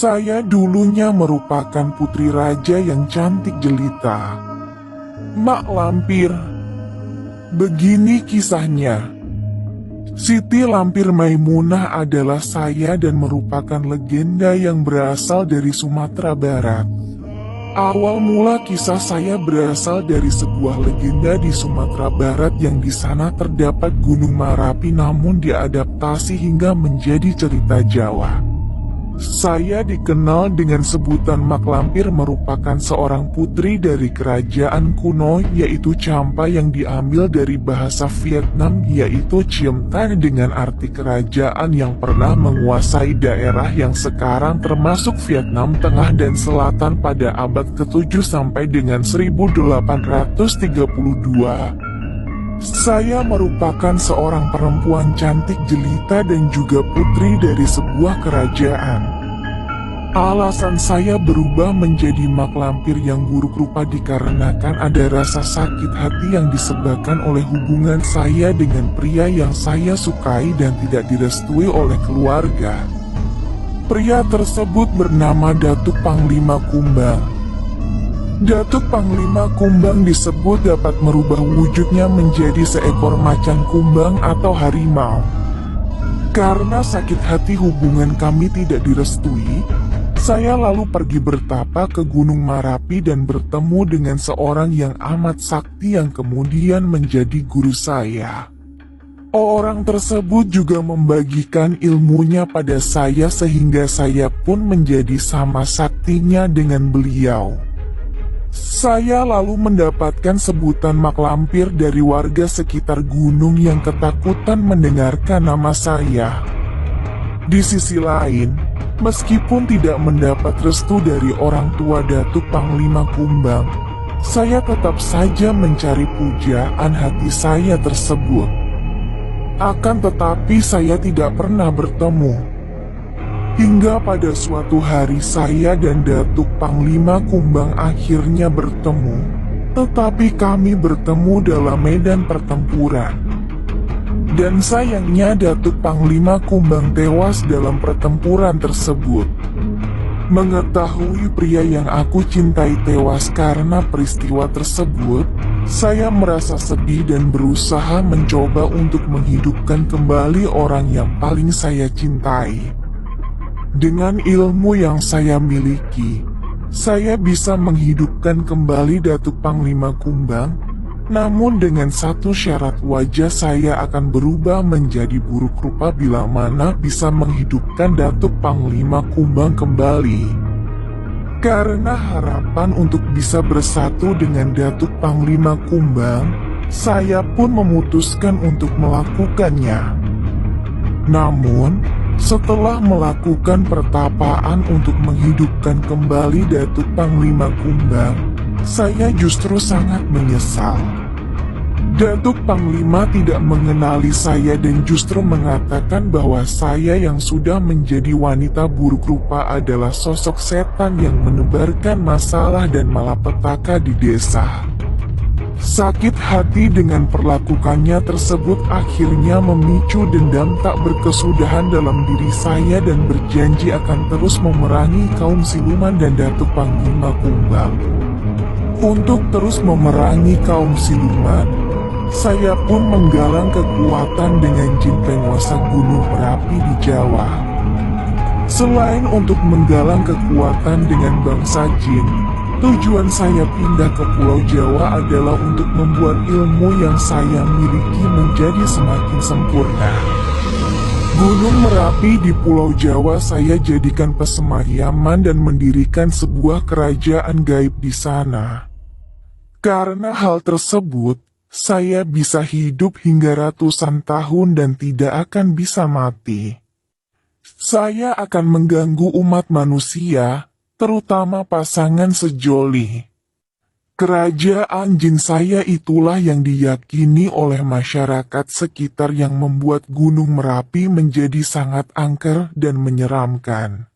Saya dulunya merupakan putri raja yang cantik jelita. Mak Lampir. Begini kisahnya. Siti Lampir Maimunah adalah saya dan merupakan legenda yang berasal dari Sumatera Barat. Awal mula kisah saya berasal dari sebuah legenda di Sumatera Barat yang di sana terdapat Gunung Marapi namun diadaptasi hingga menjadi cerita Jawa. Saya dikenal dengan sebutan Mak Lampir merupakan seorang putri dari kerajaan kuno yaitu Champa yang diambil dari bahasa Vietnam yaitu Chiem Tan dengan arti kerajaan yang pernah menguasai daerah yang sekarang termasuk Vietnam Tengah dan Selatan pada abad ke-7 sampai dengan 1832. Saya merupakan seorang perempuan cantik jelita dan juga putri dari sebuah kerajaan. Alasan saya berubah menjadi Mak Lampir yang buruk rupa dikarenakan ada rasa sakit hati yang disebabkan oleh hubungan saya dengan pria yang saya sukai dan tidak direstui oleh keluarga. Pria tersebut bernama Datuk Panglima Kumbang. Datuk Panglima Kumbang disebut dapat merubah wujudnya menjadi seekor macan kumbang atau harimau. Karena sakit hati hubungan kami tidak direstui, saya lalu pergi bertapa ke Gunung Marapi dan bertemu dengan seorang yang amat sakti yang kemudian menjadi guru saya. Orang tersebut juga membagikan ilmunya pada saya sehingga saya pun menjadi sama saktinya dengan beliau. Saya lalu mendapatkan sebutan Mak Lampir dari warga sekitar gunung yang ketakutan mendengarkan nama saya. Di sisi lain, meskipun tidak mendapat restu dari orang tua Datuk Panglima Kumbang, saya tetap saja mencari pujaan hati saya tersebut. Akan tetapi saya tidak pernah bertemu. Hingga pada suatu hari saya dan Datuk Panglima Kumbang akhirnya bertemu, tetapi kami bertemu dalam medan pertempuran. Dan sayangnya Datuk Panglima Kumbang tewas dalam pertempuran tersebut. Mengetahui pria yang aku cintai tewas karena peristiwa tersebut, saya merasa sedih dan berusaha mencoba untuk menghidupkan kembali orang yang paling saya cintai. Dengan ilmu yang saya miliki, saya bisa menghidupkan kembali Datuk Panglima Kumbang, namun dengan satu syarat wajah saya akan berubah menjadi buruk rupa bila mana bisa menghidupkan Datuk Panglima Kumbang kembali. Karena harapan untuk bisa bersatu dengan Datuk Panglima Kumbang, saya pun memutuskan untuk melakukannya. Namun, setelah melakukan pertapaan untuk menghidupkan kembali Datuk Panglima Kumbang, saya justru sangat menyesal. Datuk Panglima tidak mengenali saya dan justru mengatakan bahwa saya yang sudah menjadi wanita buruk rupa adalah sosok setan yang menebarkan masalah dan malapetaka di desa. Sakit hati dengan perlakukannya tersebut akhirnya memicu dendam tak berkesudahan dalam diri saya dan berjanji akan terus memerangi kaum siluman dan Datuk Panglima Kumbang. Untuk terus memerangi kaum siluman, saya pun menggalang kekuatan dengan jin penguasa Gunung Merapi di Jawa. Selain untuk menggalang kekuatan dengan bangsa jin, tujuan saya pindah ke Pulau Jawa adalah untuk membuat ilmu yang saya miliki menjadi semakin sempurna. Gunung Merapi di Pulau Jawa saya jadikan pesemayaman dan mendirikan sebuah kerajaan gaib di sana. Karena hal tersebut, saya bisa hidup hingga ratusan tahun dan tidak akan bisa mati. Saya akan mengganggu umat manusia, terutama pasangan sejoli. Kerajaan jin saya itulah yang diyakini oleh masyarakat sekitar yang membuat Gunung Merapi menjadi sangat angker dan menyeramkan.